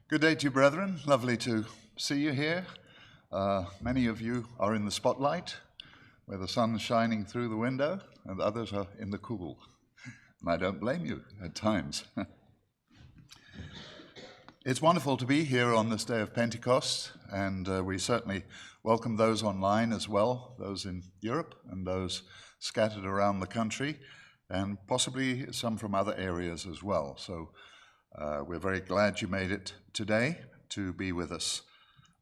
Good day to you, brethren. Lovely to see you here. Many of you are in the spotlight, where the sun's shining through the window, and others are in the cool. And I don't blame you at times. It's wonderful to be here on this day of Pentecost, and we certainly welcome those online as well, those in Europe and those scattered around the country, and possibly some from other areas as well. So we're very glad you made it today to be with us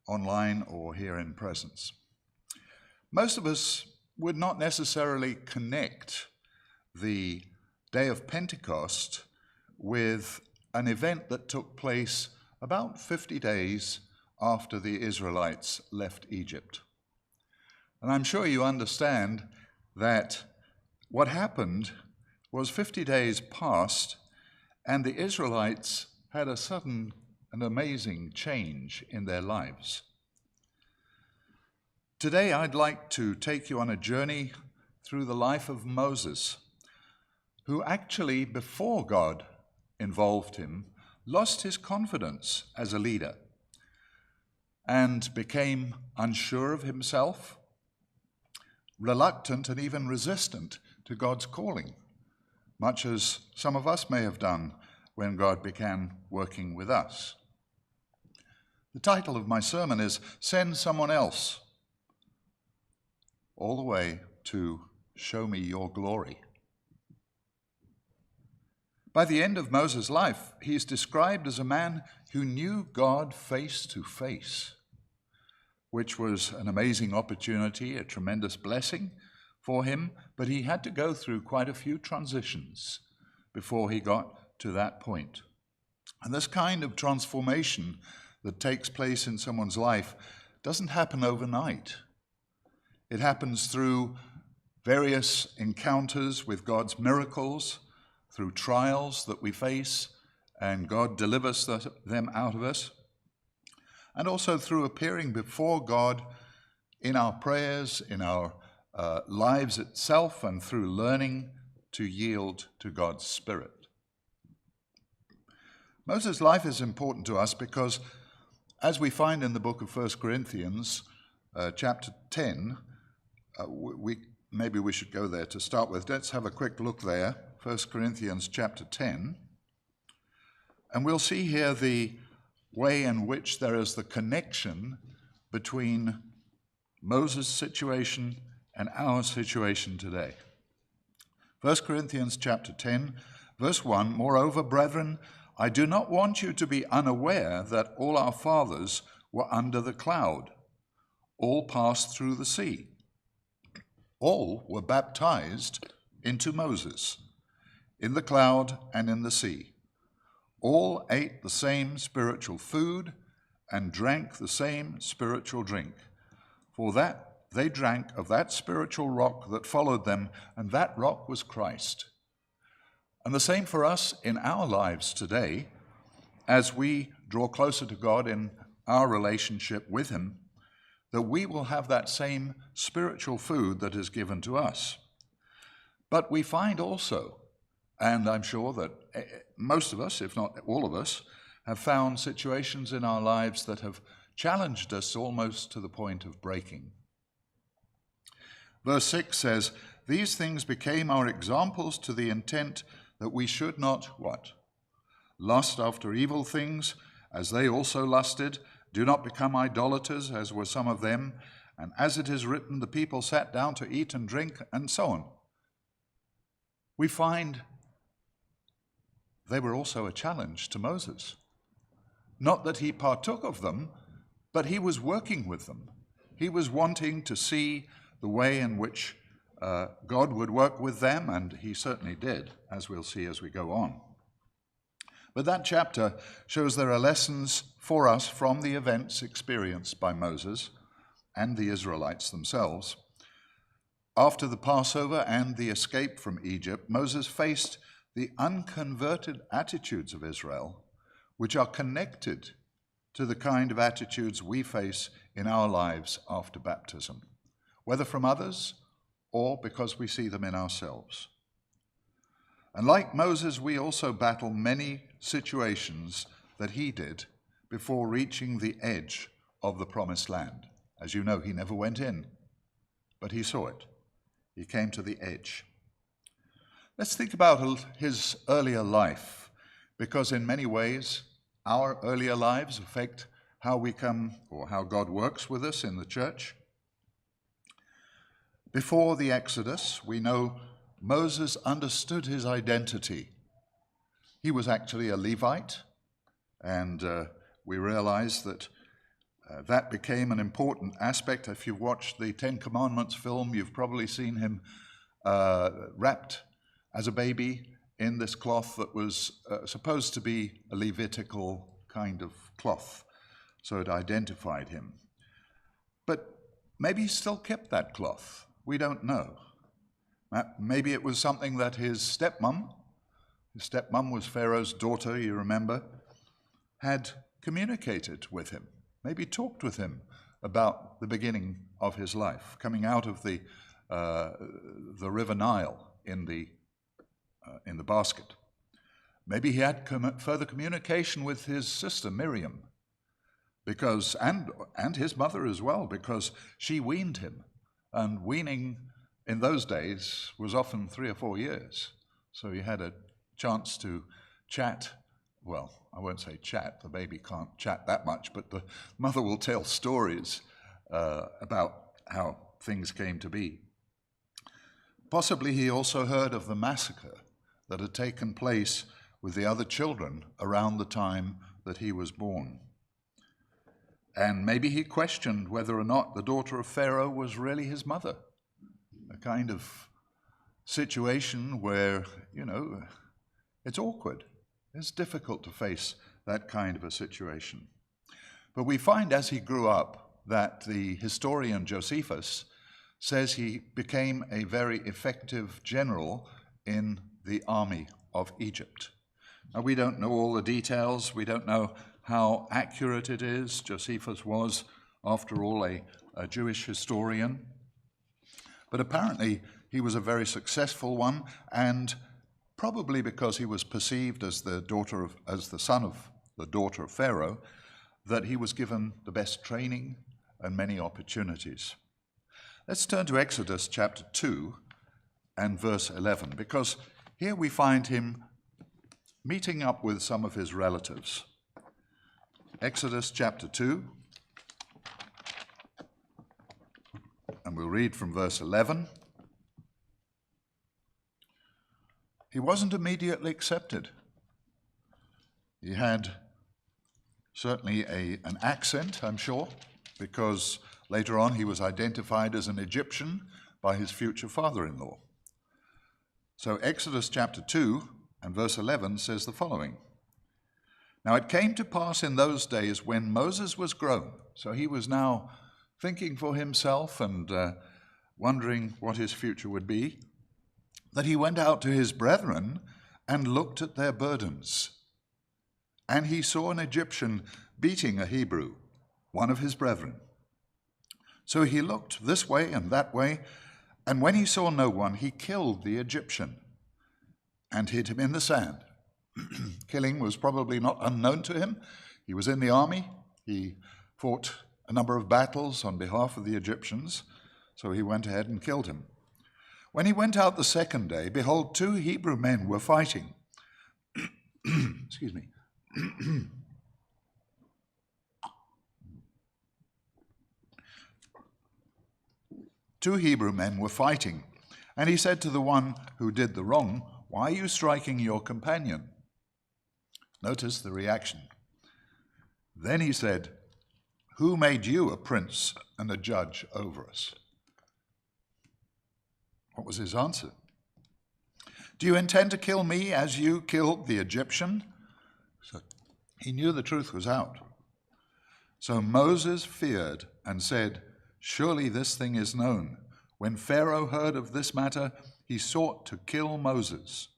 online or here in presence. Most of us would not necessarily connect the day of Pentecost with an event that took place about 50 days after the Israelites left Egypt. And I'm sure you understand that what happened was 50 days passed, and the Israelites had a sudden and amazing change in their lives. Today, I'd like to take you on a journey through the life of Moses, who actually, before God involved him, lost his confidence as a leader and became unsure of himself, reluctant and even resistant to God's calling, much as some of us may have done when God began working with us. The title of my sermon is Send Someone Else, all the way to Show Me Your Glory. By the end of Moses' life, he is described as a man who knew God face to face, which was an amazing opportunity, a tremendous blessing for him, but he had to go through quite a few transitions before he got to that point. And this kind of transformation that takes place in someone's life doesn't happen overnight. It happens through various encounters with God's miracles, through trials that we face, and God delivers them out of us, and also through appearing before God in our prayers, in our lives itself, and through learning to yield to God's Spirit. Moses' life is important to us because, as we find in the book of 1 Corinthians, chapter 10, maybe we should go there to start with. Let's have a quick look there, 1 Corinthians chapter 10, and we'll see here the way in which there is the connection between Moses' situation and our situation today. 1 Corinthians chapter 10, verse 1, Moreover, brethren, I do not want you to be unaware that all our fathers were under the cloud. All passed through the sea. All were baptized into Moses, in the cloud and in the sea. All ate the same spiritual food and drank the same spiritual drink. For that they drank of that spiritual rock that followed them, and that rock was Christ. And the same for us in our lives today, as we draw closer to God in our relationship with him, that we will have that same spiritual food that is given to us. But we find also, and I'm sure that most of us, if not all of us, have found situations in our lives that have challenged us almost to the point of breaking. Verse 6 says, These things became our examples to the intent that we should not, what? Lust after evil things, as they also lusted. Do not become idolaters, as were some of them. And as it is written, the people sat down to eat and drink, and so on. We find they were also a challenge to Moses. Not that he partook of them, but he was working with them. He was wanting to see the way in which God would work with them, and he certainly did, as we'll see as we go on. But that chapter shows there are lessons for us from the events experienced by Moses and the Israelites themselves. After the Passover and the escape from Egypt, Moses faced the unconverted attitudes of Israel, which are connected to the kind of attitudes we face in our lives after baptism, whether from others or because we see them in ourselves. And like Moses, we also battle many situations that he did before reaching the edge of the promised land. As you know, he never went in, but he saw it. He came to the edge. Let's think about his earlier life, because in many ways, our earlier lives affect how we come, or how God works with us in the church. Before the Exodus, we know Moses understood his identity. He was actually a Levite, and we realize that that became an important aspect. If you've watched the Ten Commandments film, you've probably seen him wrapped as a baby in this cloth that was supposed to be a Levitical kind of cloth, so it identified him. But maybe he still kept that cloth. We don't know. Maybe it was something that his stepmom was Pharaoh's daughter, you remember, had communicated with him, maybe talked with him about the beginning of his life, coming out of the River Nile in the basket. Maybe he had further communication with his sister Miriam, because and his mother as well, because she weaned him. And weaning in those days was often 3 or 4 years. So he had a chance to chat. Well, I won't say chat, the baby can't chat that much, but the mother will tell stories about how things came to be. Possibly he also heard of the massacre that had taken place with the other children around the time that he was born. And maybe he questioned whether or not the daughter of Pharaoh was really his mother. A kind of situation where, it's awkward. It's difficult to face that kind of a situation. But we find as he grew up that the historian Josephus says he became a very effective general in the army of Egypt. Now, we don't know all the details. We don't know how accurate it is. Josephus was, after all, a Jewish historian. But apparently he was a very successful one, and probably because he was perceived as the son of the daughter of Pharaoh, that he was given the best training and many opportunities. Let's turn to Exodus chapter 2 and verse 11, because here we find him meeting up with some of his relatives. Exodus chapter 2, and we'll read from verse 11. He wasn't immediately accepted. He had certainly an accent, I'm sure, because later on he was identified as an Egyptian by his future father-in-law. So Exodus chapter 2 and verse 11 says the following. Now it came to pass in those days when Moses was grown, so he was now thinking for himself and wondering what his future would be, that he went out to his brethren and looked at their burdens. And he saw an Egyptian beating a Hebrew, one of his brethren. So he looked this way and that way, and when he saw no one, he killed the Egyptian and hid him in the sand. Killing was probably not unknown to him. He was in the army. He fought a number of battles on behalf of the Egyptians, so he went ahead and killed him. When he went out the second day, behold, 2 Hebrew men were fighting. Excuse me. 2 Hebrew men were fighting, and he said to the one who did the wrong, "Why are you striking your companion?" Notice the reaction. Then he said, "Who made you a prince and a judge over us?" What was his answer? "Do you intend to kill me as you killed the Egyptian?" So he knew the truth was out. So Moses feared and said, "Surely this thing is known." When Pharaoh heard of this matter, he sought to kill Moses.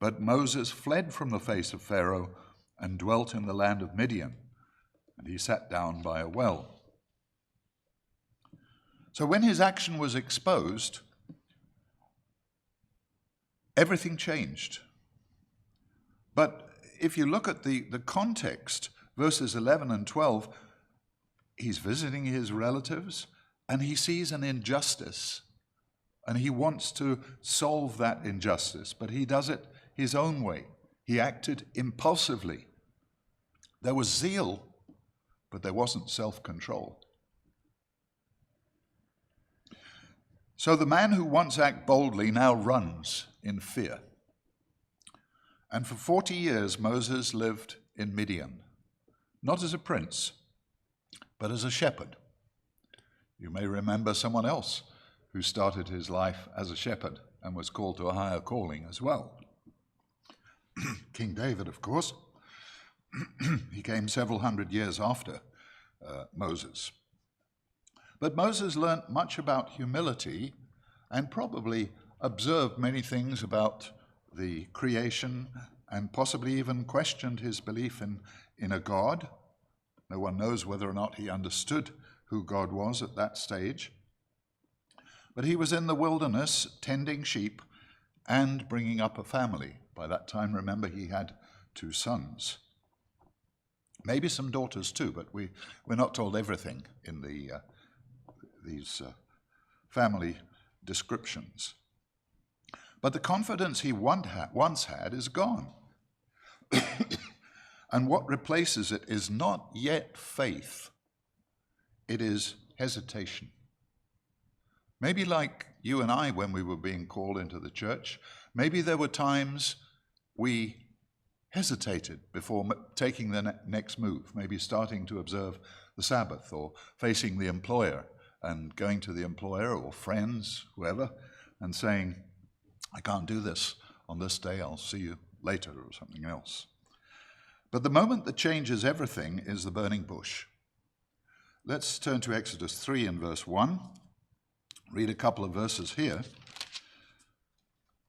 But Moses fled from the face of Pharaoh and dwelt in the land of Midian, and he sat down by a well. So when his action was exposed, everything changed. But if you look at the context, verses 11 and 12, he's visiting his relatives and he sees an injustice and he wants to solve that injustice, but he does it his own way. He acted impulsively. There was zeal, but there wasn't self-control. So the man who once acted boldly now runs in fear. And for 40 years Moses lived in Midian, not as a prince, but as a shepherd. You may remember someone else who started his life as a shepherd and was called to a higher calling as well. King David, of course. He came several hundred years after Moses. But Moses learnt much about humility and probably observed many things about the creation and possibly even questioned his belief in a God. No one knows whether or not he understood who God was at that stage. But he was in the wilderness tending sheep and bringing up a family. By that time, remember, he had 2 sons. Maybe some daughters too, but we're not told everything in these family descriptions. But the confidence he once had is gone. And what replaces it is not yet faith. It is hesitation. Maybe like you and I when we were being called into the church, maybe there were times we hesitated before taking the next move, maybe starting to observe the Sabbath or facing the employer and going to the employer or friends, whoever, and saying, I can't do this on this day, I'll see you later, or something else. But the moment that changes everything is the burning bush. Let's turn to Exodus 3 and verse 1. Read a couple of verses here.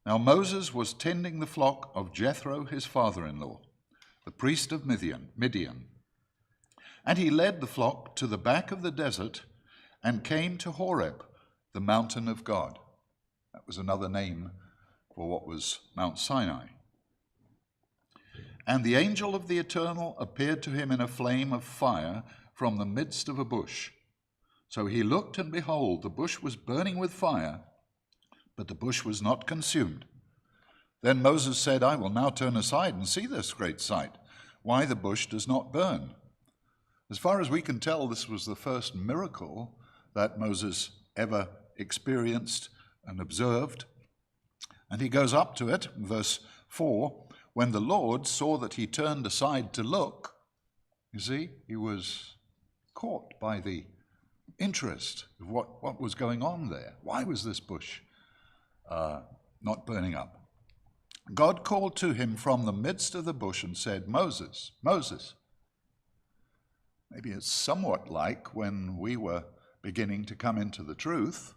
Now Moses was tending the flock of Jethro, his father-in-law, the priest of Midian. And he led the flock to the back of the desert and came to Horeb, the mountain of God. That was another name for what was Mount Sinai. And the angel of the Eternal appeared to him in a flame of fire from the midst of a bush. So he looked, and behold, the bush was burning with fire, but the bush was not consumed. Then Moses said, I will now turn aside and see this great sight, why the bush does not burn. As far as we can tell, this was the first miracle that Moses ever experienced and observed. And he goes up to it, verse 4, when the Lord saw that he turned aside to look, you see, he was caught by the interest of what was going on there. Why was this bush not burning up? God called to him from the midst of the bush and said, Moses, Moses. Maybe it's somewhat like when we were beginning to come into the truth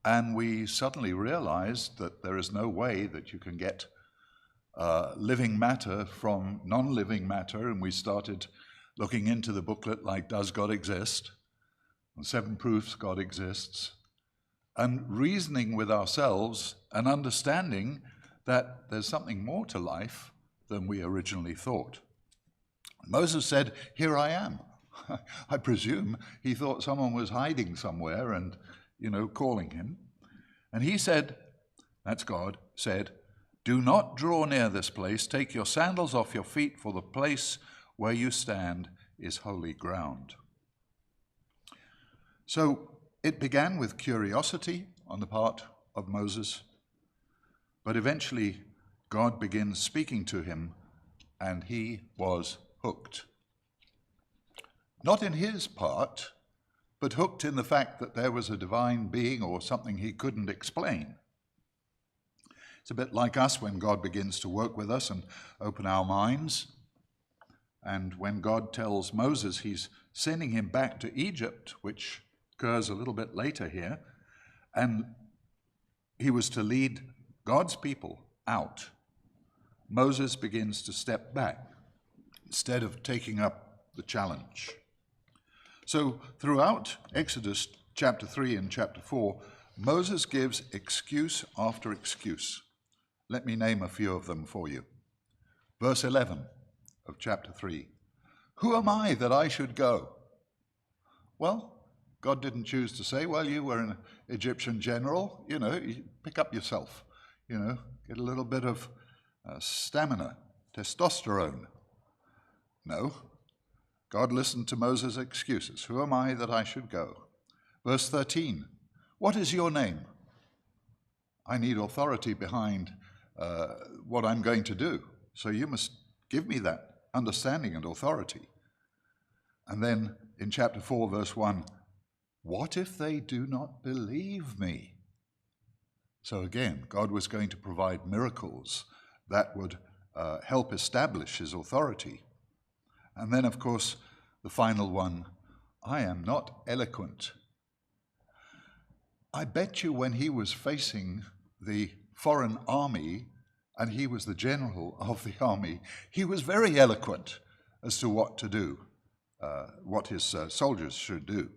and we suddenly realized that there is no way that you can get living matter from non-living matter, and we started looking into the booklet like Does God Exist? And 7 proofs God exists, and reasoning with ourselves and understanding that there's something more to life than we originally thought. Moses said, here I am. I presume he thought someone was hiding somewhere and, calling him. And he said, that's God, said, do not draw near this place. Take your sandals off your feet, for the place where you stand is holy ground. So it began with curiosity on the part of Moses, but eventually God begins speaking to him, and he was hooked. Not in his part, but hooked in the fact that there was a divine being or something he couldn't explain. It's a bit like us when God begins to work with us and open our minds. And when God tells Moses he's sending him back to Egypt, which occurs a little bit later here, and he was to lead God's people out, Moses begins to step back instead of taking up the challenge. So throughout Exodus chapter 3 and chapter 4, Moses gives excuse after excuse. Let me name a few of them for you. Verse 11 of chapter 3. Who am I that I should go? Well, God didn't choose to say, well, you were an Egyptian general, you pick up yourself, get a little bit of stamina, testosterone. No, God listened to Moses' excuses. Who am I that I should go? Verse 13, what is your name? I need authority behind what I'm going to do, so you must give me that understanding and authority. And then in chapter 4, verse 1, what if they do not believe me? So again, God was going to provide miracles that would help establish his authority. And then, of course, the final one, I am not eloquent. I bet you when he was facing the foreign army and he was the general of the army, he was very eloquent as to what to do, what his soldiers should do.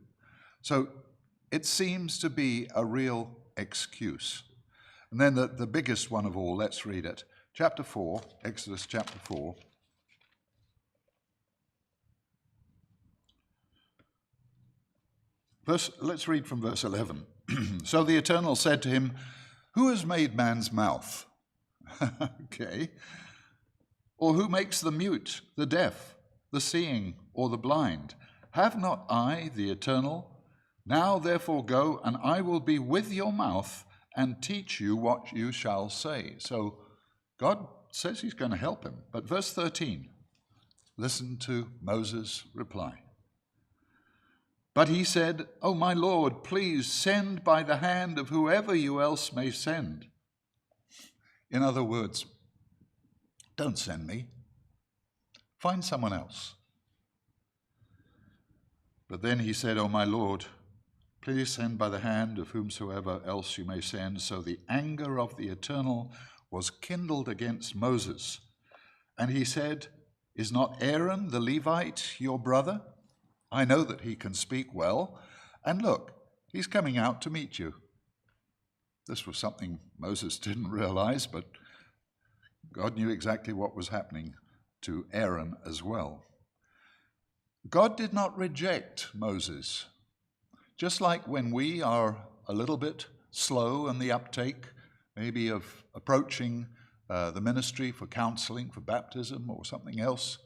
So it seems to be a real excuse. And then the biggest one of all, let's read it. Chapter 4, Exodus chapter 4. Let's read from verse 11. So the Eternal said to him, who has made man's mouth? Okay. Or who makes the mute, the deaf, the seeing, or the blind? Have not I, the Eternal? Now therefore go, and I will be with your mouth and teach you what you shall say. So God says he's going to help him. But verse 13, listen to Moses' reply. But he said, oh, my Lord, please send by the hand of whoever you else may send. In other words, don't send me. Find someone else. But then he said, oh, my Lord, please send by the hand of whomsoever else you may send. So the anger of the Eternal was kindled against Moses. And he said, is not Aaron the Levite your brother? I know that he can speak well. And look, he's coming out to meet you. This was something Moses didn't realize, but God knew exactly what was happening to Aaron as well. God did not reject Moses. Just like when we are a little bit slow in the uptake, maybe of approaching the ministry for counseling, for baptism or something else,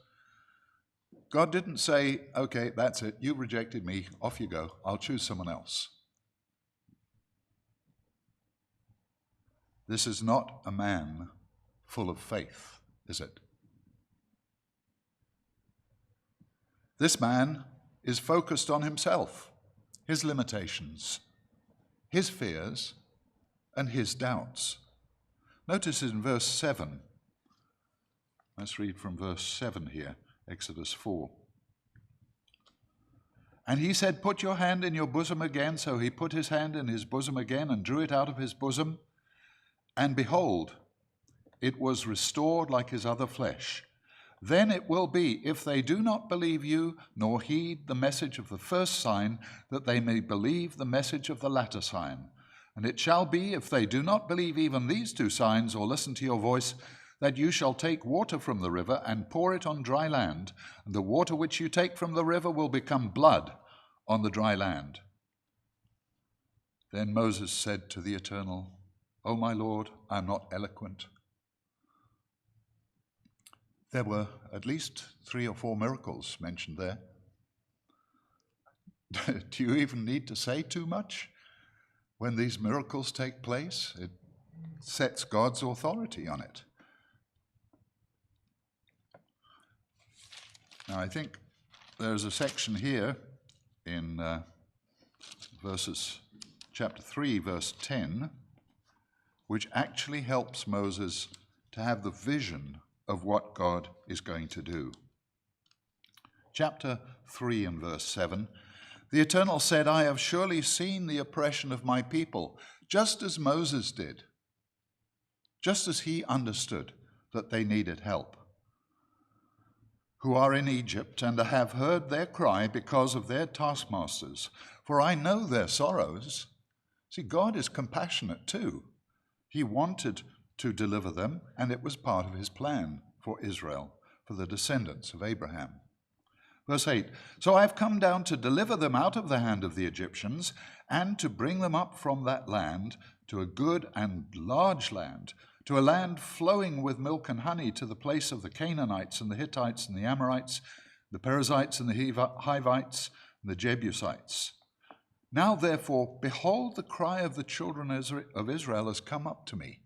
God didn't say, okay, that's it, you rejected me, off you go, I'll choose someone else. This is not a man full of faith, is it? This man is focused on himself, his limitations, his fears, and his doubts. Notice in verse 7, let's read from verse 7 here, Exodus 4. And he said, put your hand in your bosom again. So he put his hand in his bosom again and drew it out of his bosom. And behold, it was restored like his other flesh. Then it will be, if they do not believe you, nor heed the message of the first sign, that they may believe the message of the latter sign. And it shall be, if they do not believe even these two signs, or listen to your voice, that you shall take water from the river and pour it on dry land, and the water which you take from the river will become blood on the dry land. Then Moses said to the Eternal, O my Lord, I am not eloquent. There were at least 3 or 4 miracles mentioned there. Do you even need to say too much? When these miracles take place, it sets God's authority on it. Now, I think there's a section here in chapter 3, verse 10, which actually helps Moses to have the vision of what God is going to do. Chapter 3 and verse 7, the Eternal said, I have surely seen the oppression of my people, just as Moses did, just as he understood that they needed help, who are in Egypt, and have heard their cry because of their taskmasters, for I know their sorrows. See, God is compassionate too. He wanted to deliver them, and it was part of his plan for Israel, for the descendants of Abraham. Verse 8, so I have come down to deliver them out of the hand of the Egyptians and to bring them up from that land to a good and large land, to a land flowing with milk and honey, to the place of the Canaanites and the Hittites and the Amorites, the Perizzites and the Hivites and the Jebusites. Now therefore, behold, the cry of the children of Israel has come up to me.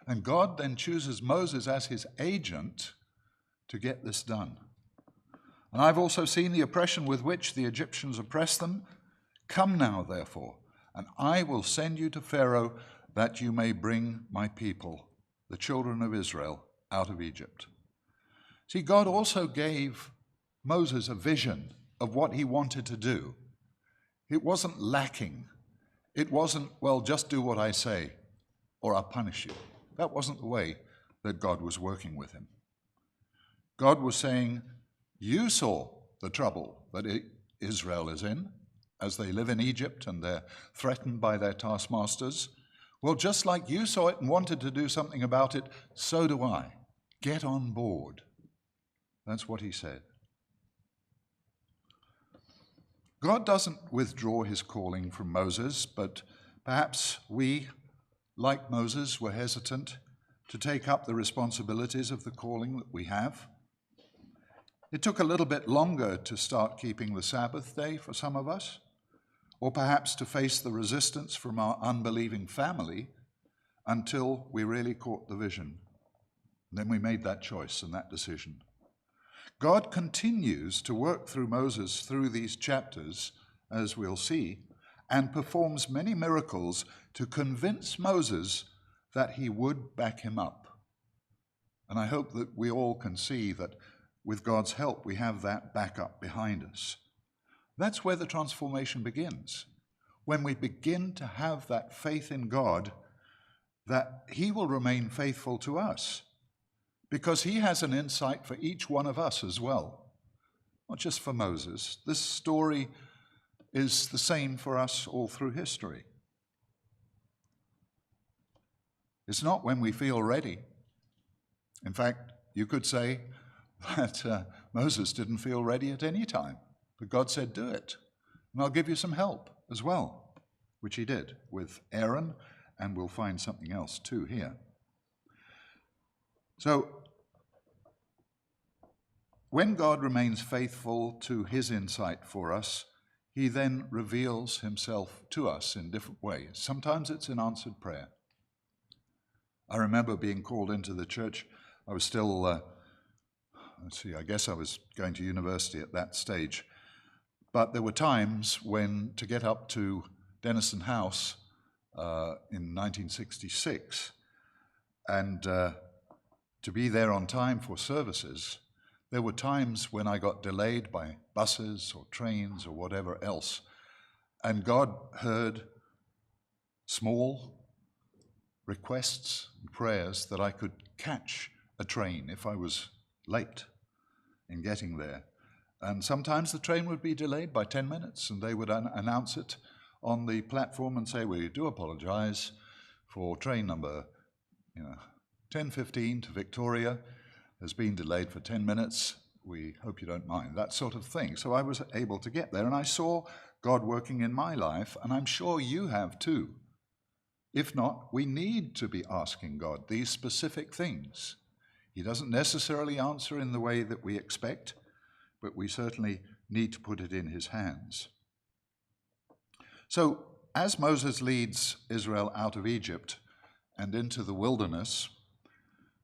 And God then chooses Moses as his agent to get this done. And I've also seen the oppression with which the Egyptians oppress them. Come now, therefore, and I will send you to Pharaoh, that you may bring my people, the children of Israel, out of Egypt. See, God also gave Moses a vision of what he wanted to do. It wasn't lacking. It wasn't, well, just do what I say, or I'll punish you. That wasn't the way that God was working with him. God was saying, you saw the trouble that Israel is in as they live in Egypt and they're threatened by their taskmasters. Well, just like you saw it and wanted to do something about it, so do I. Get on board. That's what he said. God doesn't withdraw his calling from Moses, but perhaps we, like Moses, were hesitant to take up the responsibilities of the calling that we have. It took a little bit longer to start keeping the Sabbath day for some of us, or perhaps to face the resistance from our unbelieving family until we really caught the vision. And then we made that choice and that decision. God continues to work through Moses through these chapters, as we'll see, and performs many miracles to convince Moses that he would back him up. And I hope that we all can see that with God's help, we have that backup behind us. That's where the transformation begins. When we begin to have that faith in God, that he will remain faithful to us, because he has an insight for each one of us as well, not just for Moses. This story is the same for us all through history. It's not when we feel ready. In fact, you could say that Moses didn't feel ready at any time, but God said, do it, and I'll give you some help as well, which he did with Aaron, and we'll find something else too here. So, when God remains faithful to his insight for us, he then reveals himself to us in different ways. Sometimes it's in answered prayer. I remember being called into the church. I was still, I guess I was going to university at that stage. But there were times when to get up to Denison House in 1966 and to be there on time for services, there were times when I got delayed by buses or trains or whatever else. And God heard small requests and prayers that I could catch a train if I was late in getting there. And sometimes the train would be delayed by 10 minutes, and they would announce it on the platform and say, we do apologize for train number 1015 to Victoria has been delayed for 10 minutes. We hope you don't mind, that sort of thing. So I was able to get there, and I saw God working in my life, and I'm sure you have too. If not, we need to be asking God these specific things. He doesn't necessarily answer in the way that we expect, but we certainly need to put it in his hands. So, as Moses leads Israel out of Egypt and into the wilderness,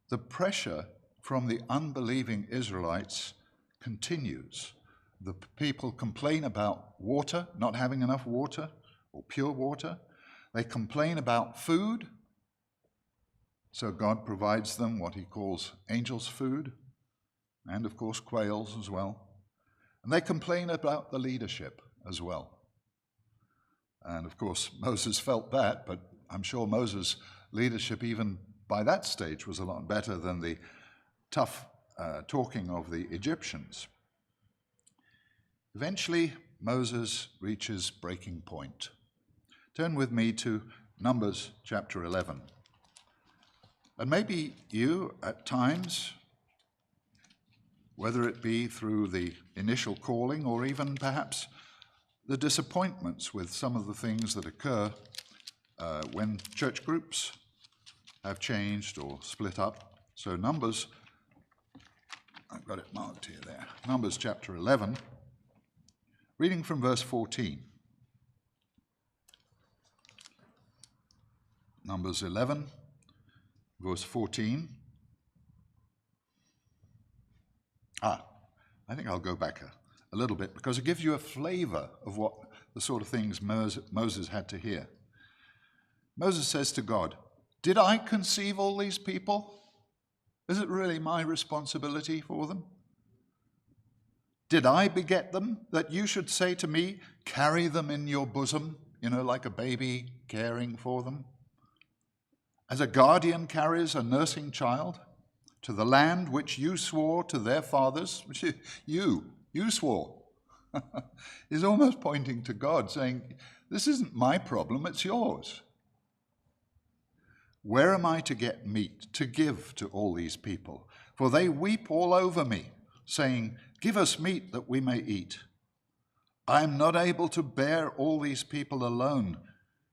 the pressure from the unbelieving Israelites continues. The people complain about water, not having enough water or pure water. They complain about food, so God provides them what he calls angels' food, and of course quails as well. And they complain about the leadership as well. And of course Moses felt that, but I'm sure Moses' leadership even by that stage was a lot better than the tough talking of the Egyptians. Eventually, Moses reaches breaking point. Turn with me to Numbers chapter 11. And maybe you, at times, whether it be through the initial calling or even perhaps the disappointments with some of the things that occur when church groups have changed or split up. So Numbers, I've got it marked here there, Numbers chapter 11, reading from verse 14. Numbers 11, verse 14. I think I'll go back a little bit because it gives you a flavor of what the sort of things Moses had to hear. Moses says to God, "Did I conceive all these people? Is it really my responsibility for them? Did I beget them that you should say to me, carry them in your bosom, like a baby caring for them? As a guardian carries a nursing child to the land which you swore to their fathers," which you swore. He's almost pointing to God, saying, this isn't my problem, it's yours. "Where am I to get meat to give to all these people? For they weep all over me, saying, give us meat that we may eat. I am not able to bear all these people alone,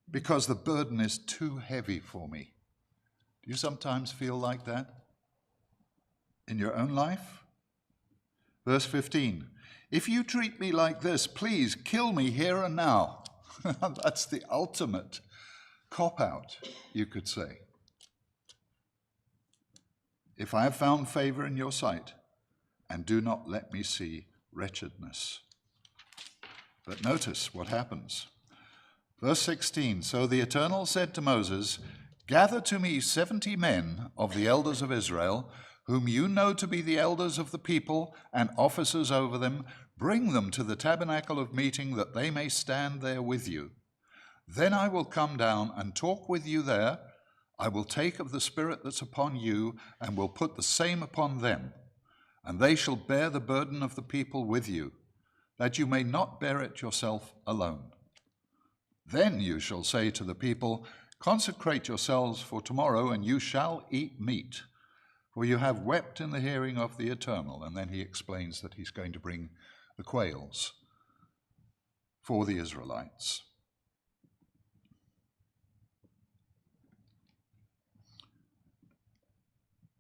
because the burden is too heavy for me." Do you sometimes feel like that in your own life? Verse 15, "If you treat me like this, please kill me here and now." That's the ultimate cop-out, you could say. "If I have found favor in your sight, and do not let me see wretchedness." But notice what happens. Verse 16, "So the Eternal said to Moses, gather to me 70 men of the elders of Israel, whom you know to be the elders of the people and officers over them. Bring them to the tabernacle of meeting, that they may stand there with you. Then I will come down and talk with you there. I will take of the Spirit that's upon you and will put the same upon them. And they shall bear the burden of the people with you, that you may not bear it yourself alone. Then you shall say to the people, consecrate yourselves for tomorrow, and you shall eat meat, for you have wept in the hearing of the Eternal." And then he explains that he's going to bring the quails for the Israelites.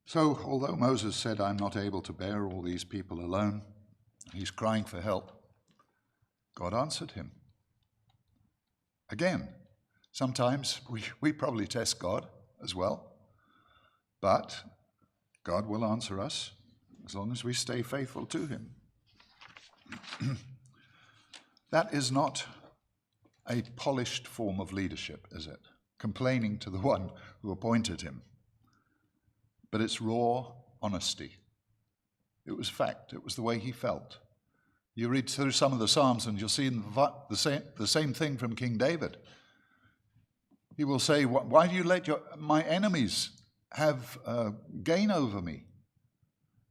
So, although Moses said, "I'm not able to bear all these people alone," he's crying for help, God answered him. Again, sometimes we probably test God as well, but God will answer us as long as we stay faithful to him. That is not a polished form of leadership, is it? Complaining to the one who appointed him. But it's raw honesty. It was fact. It was the way he felt. You read through some of the Psalms and you'll see the same thing from King David. He will say, "Why do you let my enemies have gain over me?"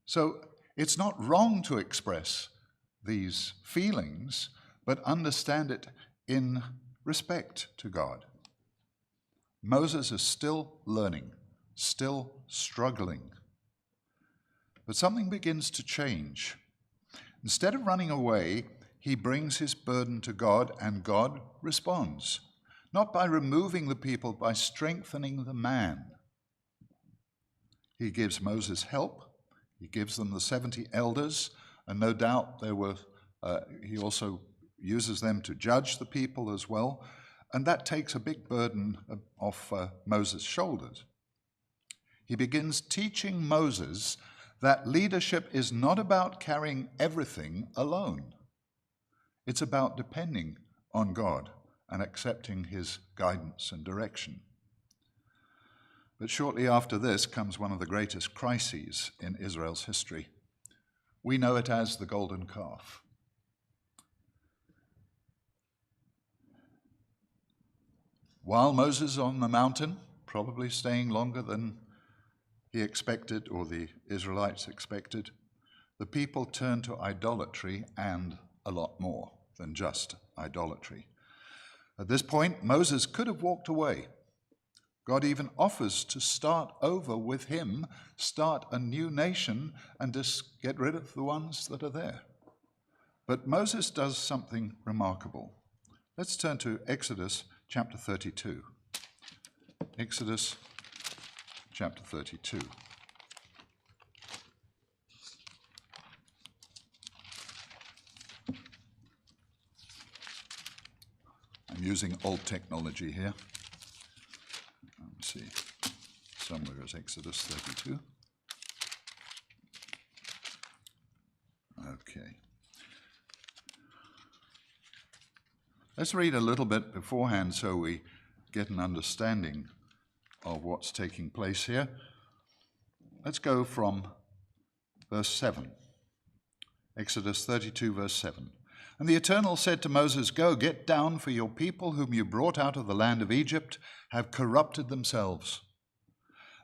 So it's not wrong to express these feelings, but understand it in respect to God. Moses is still learning, still struggling. But something begins to change. Instead of running away, he brings his burden to God, and God responds. Not by removing the people, by strengthening the man. He gives Moses help. He gives them the 70 elders, and no doubt he also uses them to judge the people as well, and that takes a big burden off Moses' shoulders. He begins teaching Moses that leadership is not about carrying everything alone. It's about depending on God and accepting his guidance and direction. But shortly after this comes one of the greatest crises in Israel's history. We know it as the golden calf. While Moses is on the mountain, probably staying longer than he expected, or the Israelites expected, the people turned to idolatry, and a lot more than just idolatry. At this point, Moses could have walked away, God even offers to start over with him, start a new nation, and just get rid of the ones that are there. But Moses does something remarkable. Let's turn to Exodus chapter 32. Exodus chapter 32. I'm using old technology here. Let's see. Somewhere is Exodus 32. Okay. Let's read a little bit beforehand so we get an understanding of what's taking place here. Let's go from verse 7. Exodus 32, verse 7. And the Eternal said to Moses, Go, get down, for your people whom you brought out of the land of Egypt have corrupted themselves.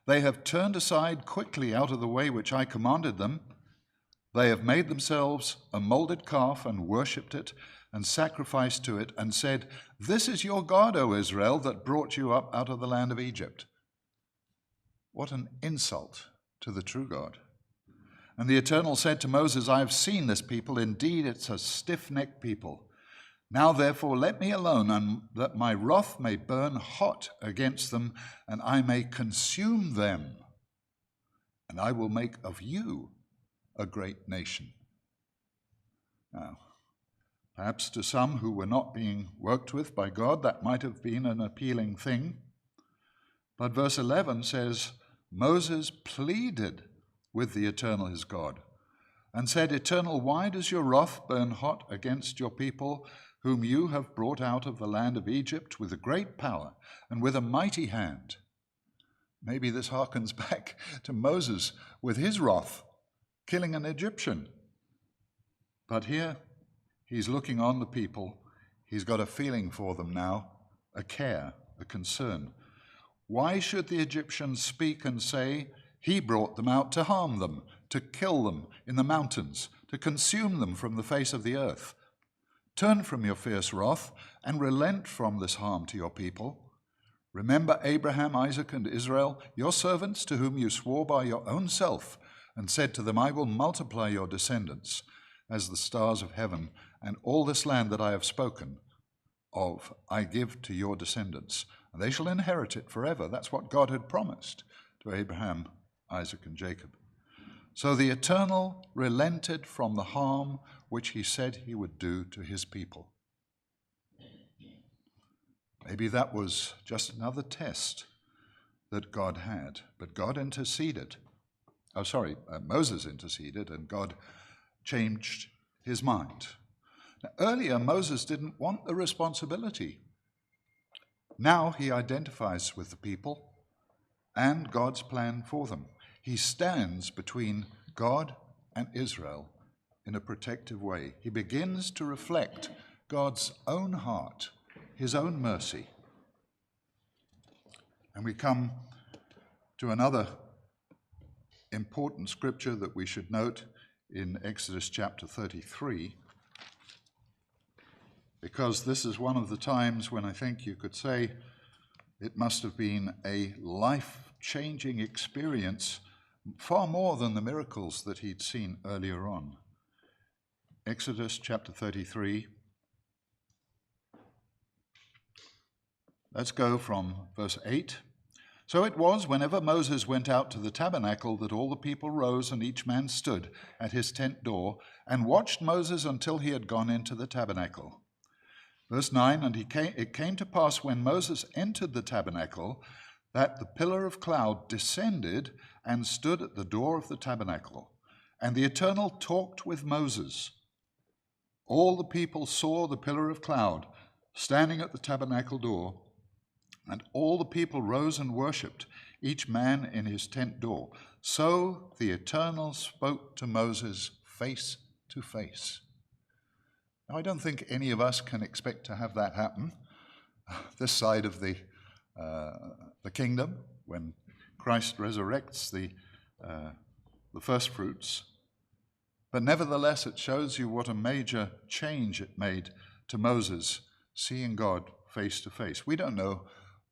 They have turned aside quickly out of the way which I commanded them. They have made themselves a molded calf and worshipped it and sacrificed to it and said, This is your God, O Israel, that brought you up out of the land of Egypt. What an insult to the true God. And the Eternal said to Moses, I have seen this people. Indeed, it's a stiff-necked people. Now, therefore, let me alone, and that my wrath may burn hot against them, and I may consume them. And I will make of you a great nation. Now, perhaps to some who were not being worked with by God, that might have been an appealing thing. But verse 11 says, Moses pleaded with the Eternal his God, and said, Eternal, why does your wrath burn hot against your people, whom you have brought out of the land of Egypt with a great power and with a mighty hand? Maybe this harkens back to Moses with his wrath, killing an Egyptian. But here, he's looking on the people. He's got a feeling for them now, a care, a concern. Why should the Egyptians speak and say, He brought them out to harm them, to kill them in the mountains, to consume them from the face of the earth? Turn from your fierce wrath and relent from this harm to your people. Remember Abraham, Isaac, and Israel, your servants, to whom you swore by your own self, and said to them, I will multiply your descendants as the stars of heaven, and all this land that I have spoken of I give to your descendants, and they shall inherit it forever. That's what God had promised to Abraham, Isaac, and Jacob. So the Eternal relented from the harm which he said he would do to his people. Maybe that was just another test that God had, but God interceded. Moses interceded, and God changed his mind. Now, earlier, Moses didn't want the responsibility. Now he identifies with the people and God's plan for them. He stands between God and Israel in a protective way. He begins to reflect God's own heart, his own mercy. And we come to another important scripture that we should note in Exodus chapter 33, because this is one of the times when I think you could say it must have been a life-changing experience, far more than the miracles that he'd seen earlier on. Exodus chapter 33. Let's go from verse 8. So it was, whenever Moses went out to the tabernacle, that all the people rose, and each man stood at his tent door, and watched Moses until he had gone into the tabernacle. Verse 9, and it came to pass when Moses entered the tabernacle, that the pillar of cloud descended and stood at the door of the tabernacle. And the Eternal talked with Moses. All the people saw the pillar of cloud standing at the tabernacle door, and all the people rose and worshipped, each man in his tent door. So the Eternal spoke to Moses face to face. Now, I don't think any of us can expect to have that happen this side of the kingdom, when Christ resurrects the first fruits. But nevertheless, it shows you what a major change it made to Moses, seeing God face to face. We don't know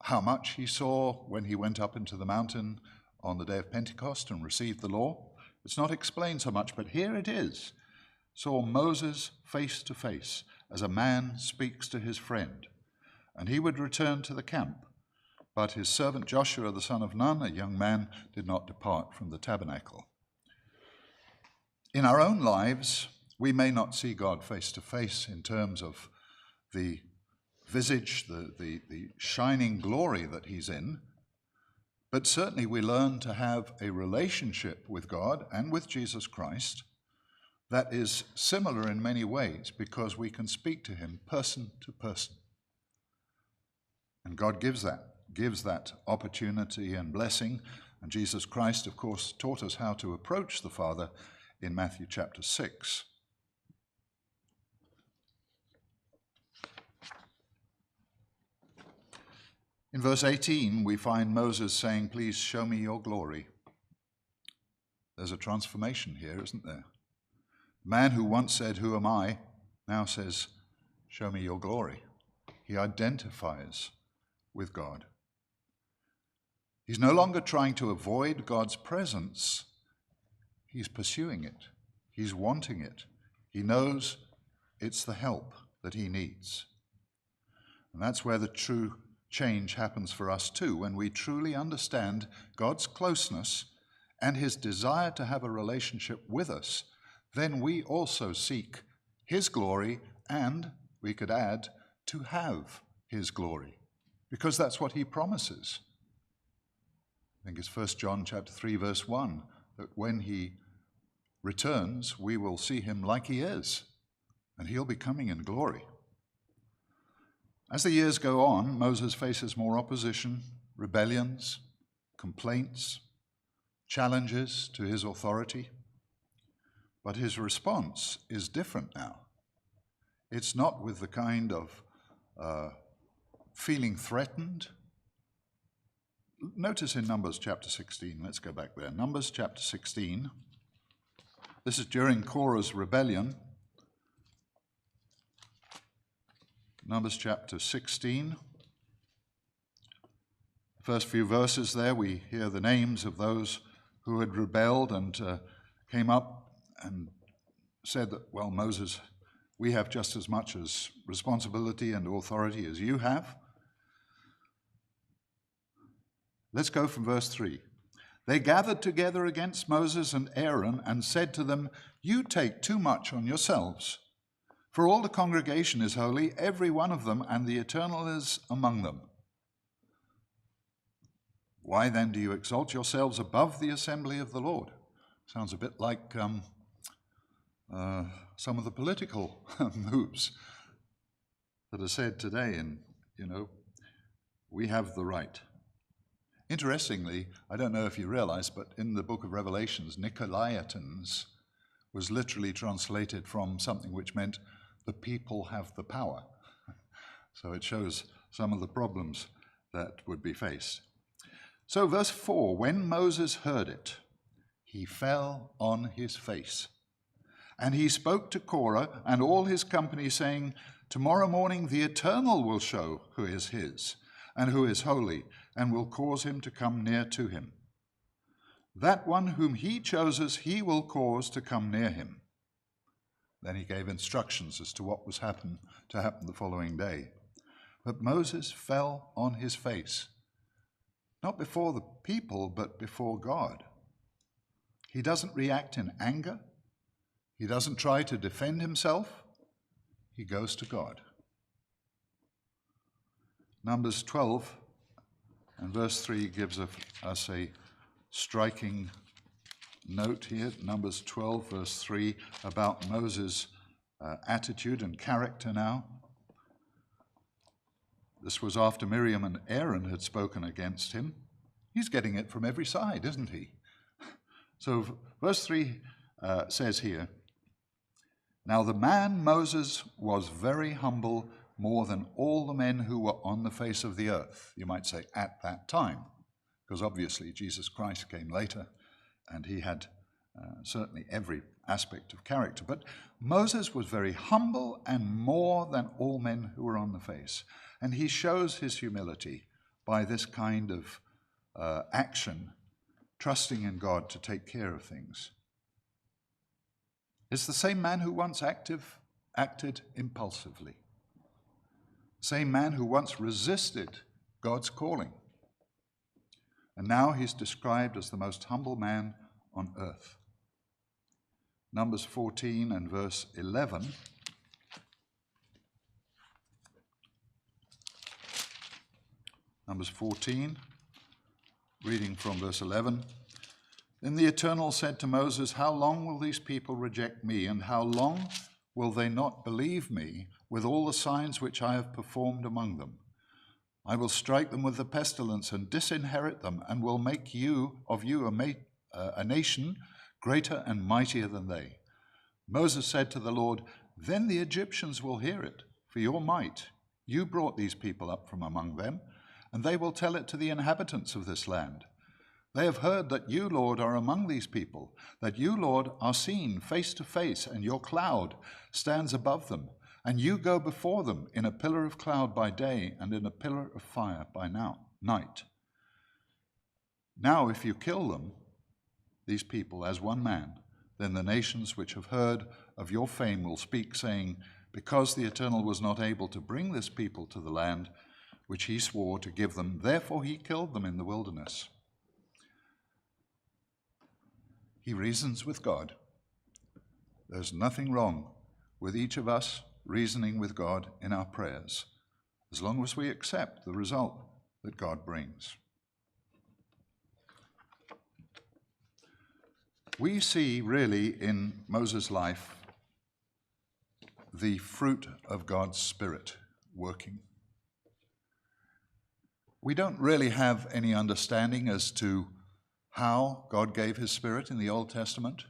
how much he saw when he went up into the mountain on the day of Pentecost and received the law. It's not explained so much, but here it is. Saw Moses face to face as a man speaks to his friend. And he would return to the camp. But his servant Joshua, the son of Nun, a young man, did not depart from the tabernacle. In our own lives, we may not see God face to face in terms of the visage, the shining glory that he's in, but certainly we learn to have a relationship with God and with Jesus Christ that is similar in many ways because we can speak to him person to person. And God gives that opportunity and blessing. And Jesus Christ, of course, taught us how to approach the Father in Matthew chapter 6. In verse 18, we find Moses saying, "Please show me your glory." There's a transformation here, isn't there? The man who once said, "Who am I?" now says, "Show me your glory." He identifies with God. He's no longer trying to avoid God's presence. He's pursuing it. He's wanting it. He knows it's the help that he needs. And that's where the true change happens for us too, when we truly understand God's closeness and his desire to have a relationship with us. Then we also seek his glory, and we could add, to have his glory, because that's what he promises. I think it's 1 John chapter 3, verse 1, that when he returns, we will see him like he is, and he'll be coming in glory. As the years go on, Moses faces more opposition, rebellions, complaints, challenges to his authority. But his response is different now. It's not with the kind of feeling threatened. Notice in Numbers chapter 16, let's go back there. Numbers chapter 16. This is during Korah's rebellion. Numbers chapter 16. First few verses there, we hear the names of those who had rebelled and came up and said that, well, Moses, we have just as much as responsibility and authority as you have. Let's go from verse 3. They gathered together against Moses and Aaron and said to them, "You take too much on yourselves. For all the congregation is holy, every one of them, and the Eternal is among them. Why then do you exalt yourselves above the assembly of the Lord?" Sounds a bit like some of the political moves that are said today, and, we have the right. Interestingly, I don't know if you realize, but in the book of Revelations, Nicolaitans was literally translated from something which meant the people have the power. So it shows some of the problems that would be faced. So verse 4, when Moses heard it, he fell on his face. And he spoke to Korah and all his company, saying, "Tomorrow morning the Eternal will show who is his, and who is holy, and will cause him to come near to him. That one whom he chooses, he will cause to come near him." Then he gave instructions as to what was to happen the following day. But Moses fell on his face, not before the people, but before God. He doesn't react in anger. He doesn't try to defend himself. He goes to God. Numbers 12 and verse 3 gives us a striking note here. Numbers 12, verse 3, about Moses' attitude and character now. This was after Miriam and Aaron had spoken against him. He's getting it from every side, isn't he? So verse 3 says here, "Now the man Moses was very humble, more than all the men who were on the face of the earth." You might say at that time, because obviously Jesus Christ came later, and he had certainly every aspect of character. But Moses was very humble and more than all men who were on the face. And he shows his humility by this kind of action, trusting in God to take care of things. It's the same man who once acted impulsively. Same man who once resisted God's calling. And now he's described as the most humble man on earth. Numbers 14 and verse 11. Numbers 14, reading from verse 11. Then the Eternal said to Moses, "How long will these people reject me, and how long will they not believe me with all the signs which I have performed among them? I will strike them with the pestilence and disinherit them, and will make of you a nation greater and mightier than they." Moses said to the Lord, "Then the Egyptians will hear it, for your might. You brought these people up from among them, and they will tell it to the inhabitants of this land. They have heard that you, Lord, are among these people, that you, Lord, are seen face to face, and your cloud stands above them, and you go before them in a pillar of cloud by day and in a pillar of fire by night. Now if you kill them, these people, as one man, then the nations which have heard of your fame will speak, saying, because the Eternal was not able to bring this people to the land which he swore to give them, therefore he killed them in the wilderness." He reasons with God. There's nothing wrong with each of us reasoning with God in our prayers, as long as we accept the result that God brings. We see really in Moses' life the fruit of God's Spirit working. We don't really have any understanding as to how God gave his Spirit in the Old Testament,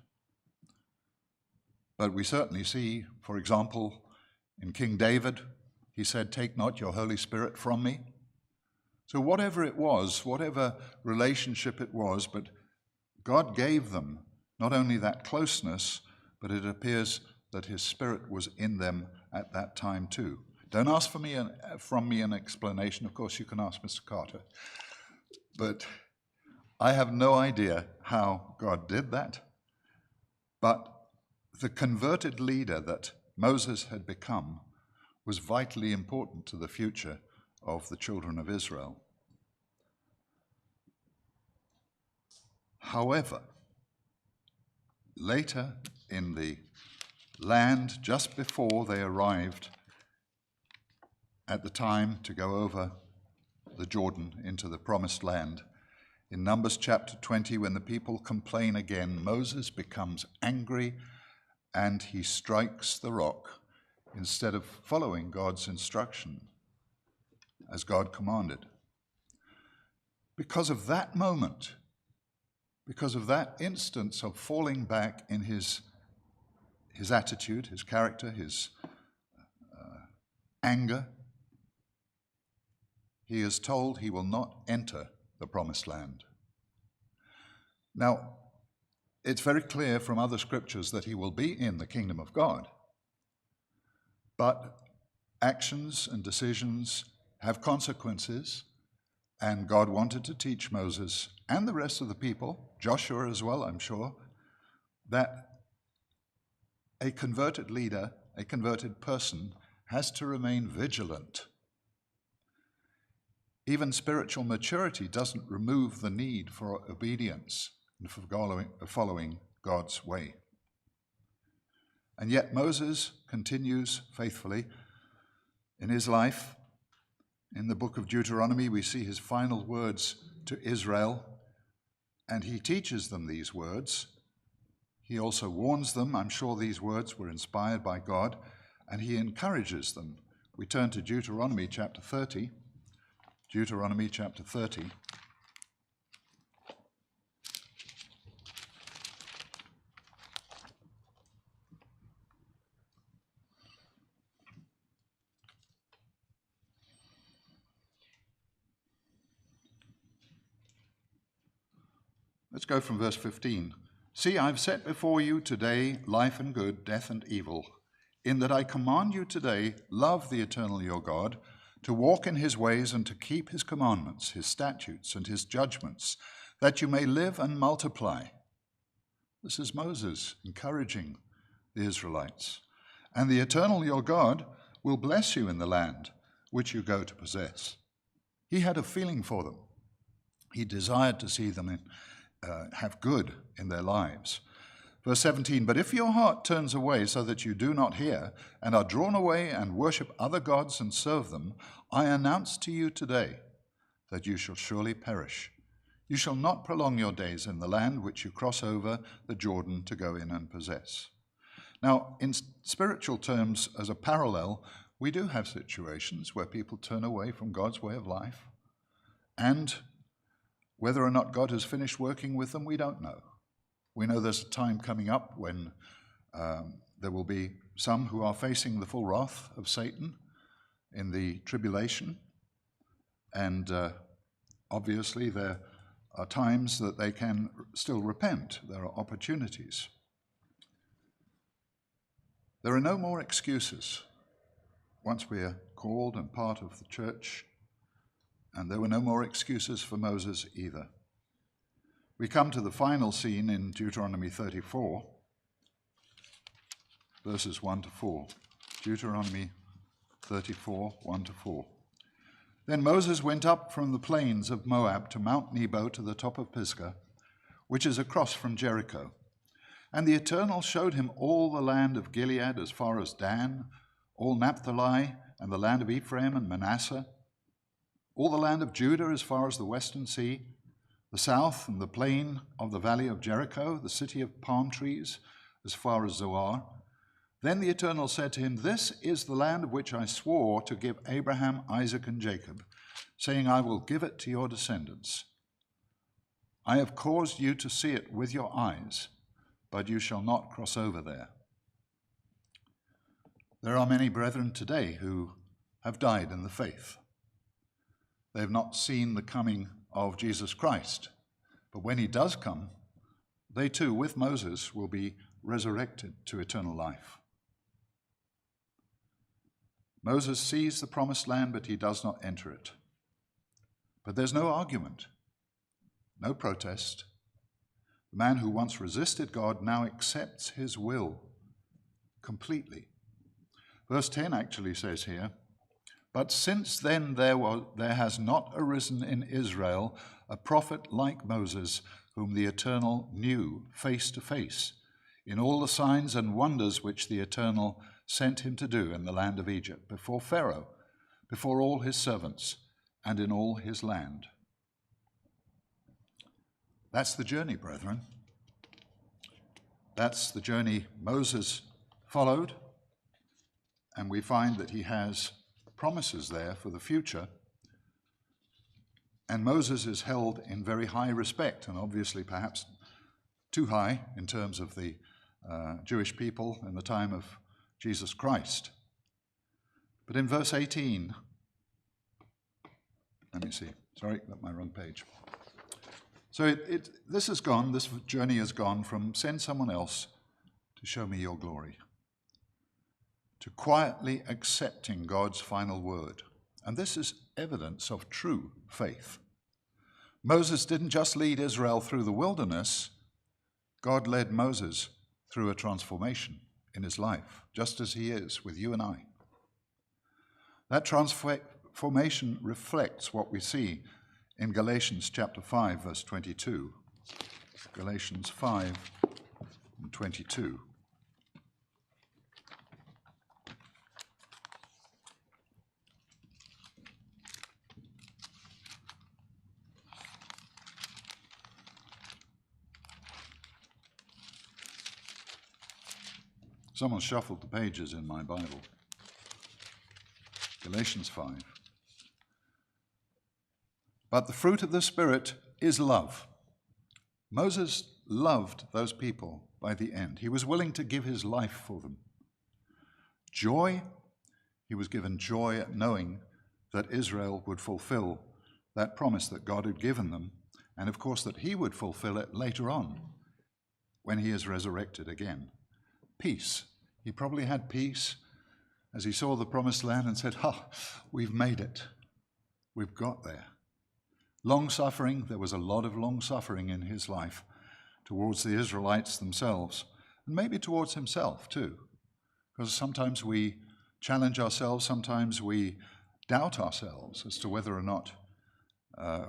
but we certainly see, for example, in King David, he said, "Take not your Holy Spirit from me." So whatever it was, whatever relationship it was, but God gave them not only that closeness, but it appears that his Spirit was in them at that time too. Don't ask from me an explanation. Of course, you can ask Mr. Carter. But I have no idea how God did that. But the converted leader that Moses had become was vitally important to the future of the children of Israel. However, later in the land, just before they arrived at the time to go over the Jordan into the promised land, in Numbers chapter 20, when the people complain again, Moses becomes angry and he strikes the rock instead of following God's instruction as God commanded. Because of that moment, because of that instance of falling back in his attitude, his character, his anger, he is told he will not enter the promised land. Now, it's very clear from other scriptures that he will be in the kingdom of God, but actions and decisions have consequences, and God wanted to teach Moses and the rest of the people, Joshua as well, I'm sure, that a converted leader, a converted person, has to remain vigilant. Even spiritual maturity doesn't remove the need for obedience and for following God's way. And yet Moses continues faithfully in his life. In the book of Deuteronomy, we see his final words to Israel, and he teaches them these words. He also warns them. I'm sure these words were inspired by God, and he encourages them. We turn to Deuteronomy chapter 30. Deuteronomy chapter 30. Let's go from verse 15. "See, I've set before you today life and good, death and evil. In that I command you today, love the Eternal your God, to walk in his ways and to keep his commandments, his statutes, and his judgments, that you may live and multiply. This is Moses encouraging the Israelites. And the Eternal your God will bless you in the land which you go to possess. He had a feeling for them. He desired to see them have good in their lives. Verse 17, but if your heart turns away so that you do not hear, and are drawn away and worship other gods and serve them, I announce to you today that you shall surely perish. You shall not prolong your days in the land which you cross over the Jordan to go in and possess. Now, in spiritual terms, as a parallel, we do have situations where people turn away from God's way of life, and whether or not God has finished working with them, we don't know. We know there's a time coming up when there will be some who are facing the full wrath of Satan in the tribulation, and obviously there are times that they can still repent. There are opportunities. There are no more excuses once we are called and part of the church, and there were no more excuses for Moses either. We come to the final scene in Deuteronomy 34, verses 1 to 4. Deuteronomy 34, 1 to 4. Then Moses went up from the plains of Moab to Mount Nebo to the top of Pisgah, which is across from Jericho. And the Eternal showed him all the land of Gilead as far as Dan, all Naphtali, and the land of Ephraim and Manasseh, all the land of Judah as far as the western sea, the south and the plain of the valley of Jericho, the city of palm trees, as far as Zoar. Then the Eternal said to him, this is the land of which I swore to give Abraham, Isaac, and Jacob, saying, I will give it to your descendants. I have caused you to see it with your eyes, but you shall not cross over there. There are many brethren today who have died in the faith. They have not seen the coming of Jesus Christ, but when he does come, they too, with Moses, will be resurrected to eternal life. Moses sees the promised land, but he does not enter it. But there's no argument, no protest. The man who once resisted God now accepts his will completely. Verse 10 actually says here, but since then there has not arisen in Israel a prophet like Moses, whom the Eternal knew face to face, in all the signs and wonders which the Eternal sent him to do in the land of Egypt, before Pharaoh, before all his servants, and in all his land. That's the journey, brethren. That's the journey Moses followed, and we find that he has promises there for the future. And Moses is held in very high respect, and obviously perhaps too high in terms of the Jewish people in the time of Jesus Christ. But in verse 18, let me see, sorry, got my wrong page. So this journey has gone from send someone else to show me your glory, to quietly accepting God's final word. And this is evidence of true faith. Moses didn't just lead Israel through the wilderness, God led Moses through a transformation in his life, just as he is with you and I. That transformation reflects what we see in Galatians chapter 5, verse 22. Galatians 5 and 22. Someone shuffled the pages in my Bible. Galatians 5. But the fruit of the Spirit is love. Moses loved those people by the end. He was willing to give his life for them. Joy, he was given joy at knowing that Israel would fulfill that promise that God had given them, and of course that he would fulfill it later on when he is resurrected again. Peace. He probably had peace as he saw the promised land and said, we've made it. We've got there. Long suffering, there was a lot of long suffering in his life towards the Israelites themselves, and maybe towards himself too, because sometimes we challenge ourselves, sometimes we doubt ourselves as to whether or not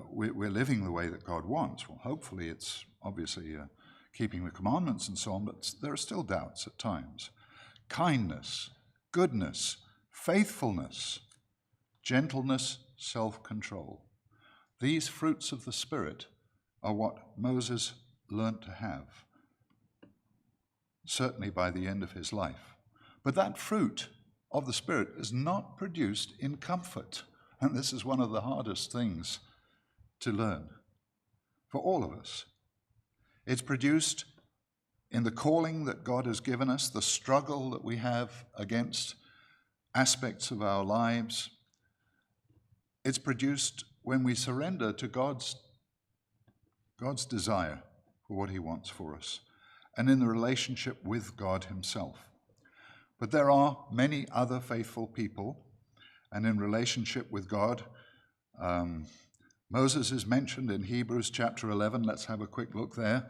we're living the way that God wants. Well, hopefully it's obviously keeping the commandments and so on, but there are still doubts at times. Kindness, goodness, faithfulness, gentleness, self-control. These fruits of the Spirit are what Moses learnt to have, certainly by the end of his life. But that fruit of the Spirit is not produced in comfort. And this is one of the hardest things to learn for all of us. It's produced in the calling that God has given us, the struggle that we have against aspects of our lives. It's produced when we surrender to God's desire for what he wants for us, and in the relationship with God himself. But there are many other faithful people, and in relationship with God, Moses is mentioned in Hebrews chapter 11. Let's have a quick look there.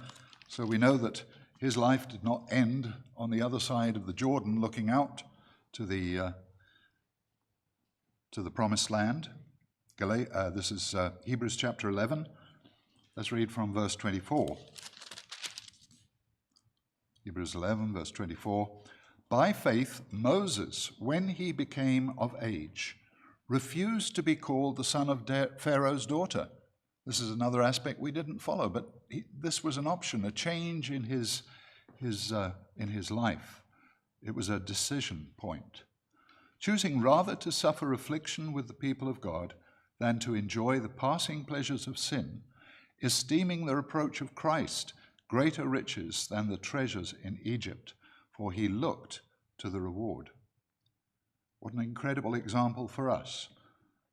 So we know that his life did not end on the other side of the Jordan, looking out to the promised land. This is Hebrews chapter 11. Let's read from verse 24. Hebrews 11, verse 24. By faith, Moses, when he became of age, refused to be called the son of Pharaoh's daughter. This is another aspect we didn't follow, but this was an option, a change in his life. It was a decision point. Choosing rather to suffer affliction with the people of God than to enjoy the passing pleasures of sin, esteeming the reproach of Christ greater riches than the treasures in Egypt, for he looked to the reward. What an incredible example for us.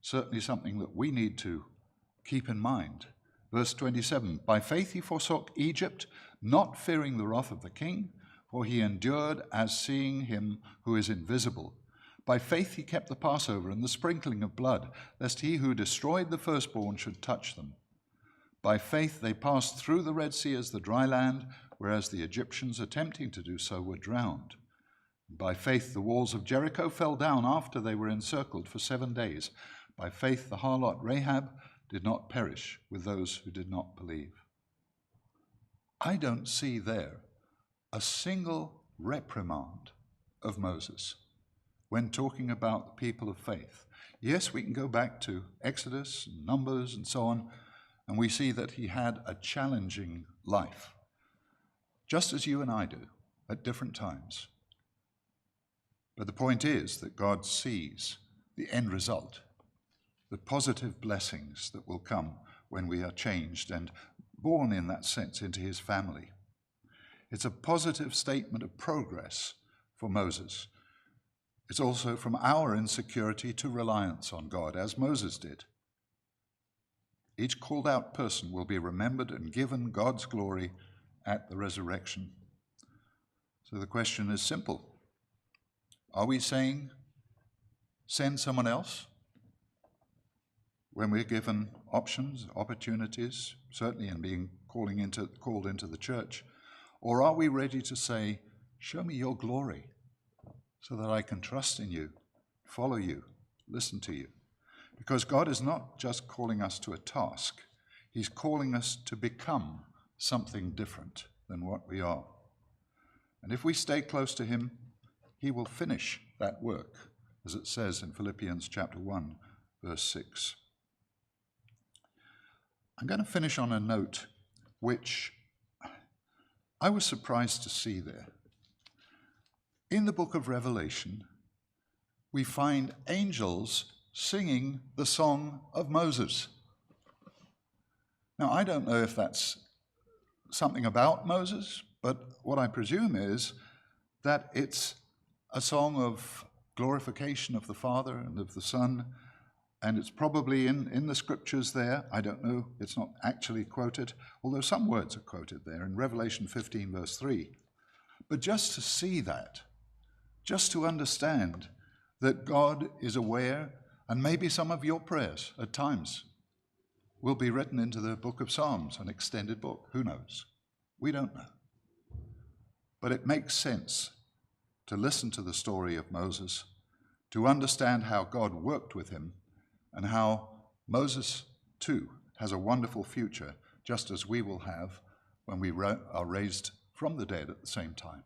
Certainly something that we need to keep in mind. Verse 27, by faith he forsook Egypt, not fearing the wrath of the king, for he endured as seeing him who is invisible. By faith he kept the Passover and the sprinkling of blood, lest he who destroyed the firstborn should touch them. By faith they passed through the Red Sea as the dry land, whereas the Egyptians attempting to do so were drowned. By faith the walls of Jericho fell down after they were encircled for 7 days. By faith the harlot Rahab did not perish with those who did not believe. I don't see there a single reprimand of Moses when talking about the people of faith. Yes, we can go back to Exodus, Numbers, and so on, and we see that he had a challenging life, just as you and I do at different times. But the point is that God sees the end result, the positive blessings that will come when we are changed and born in that sense into his family. It's a positive statement of progress for Moses. It's also from our insecurity to reliance on God, as Moses did. Each called out person will be remembered and given God's glory at the resurrection. So the question is simple. Are we saying, send someone else? When we're given options, opportunities, certainly in being called into the church, or are we ready to say, show me your glory so that I can trust in you, follow you, listen to you? Because God is not just calling us to a task, he's calling us to become something different than what we are. And if we stay close to him, he will finish that work, as it says in Philippians chapter 1, verse 6. I'm going to finish on a note which I was surprised to see there. In the book of Revelation, we find angels singing the song of Moses. Now, I don't know if that's something about Moses, but what I presume is that it's a song of glorification of the Father and of the Son, and it's probably in the scriptures there. I don't know, it's not actually quoted, although some words are quoted there in Revelation 15, verse 3. But just to see that, just to understand that God is aware, and maybe some of your prayers at times will be written into the book of Psalms, an extended book. Who knows? We don't know. But it makes sense to listen to the story of Moses, to understand how God worked with him, and how Moses, too, has a wonderful future, just as we will have when we are raised from the dead at the same time.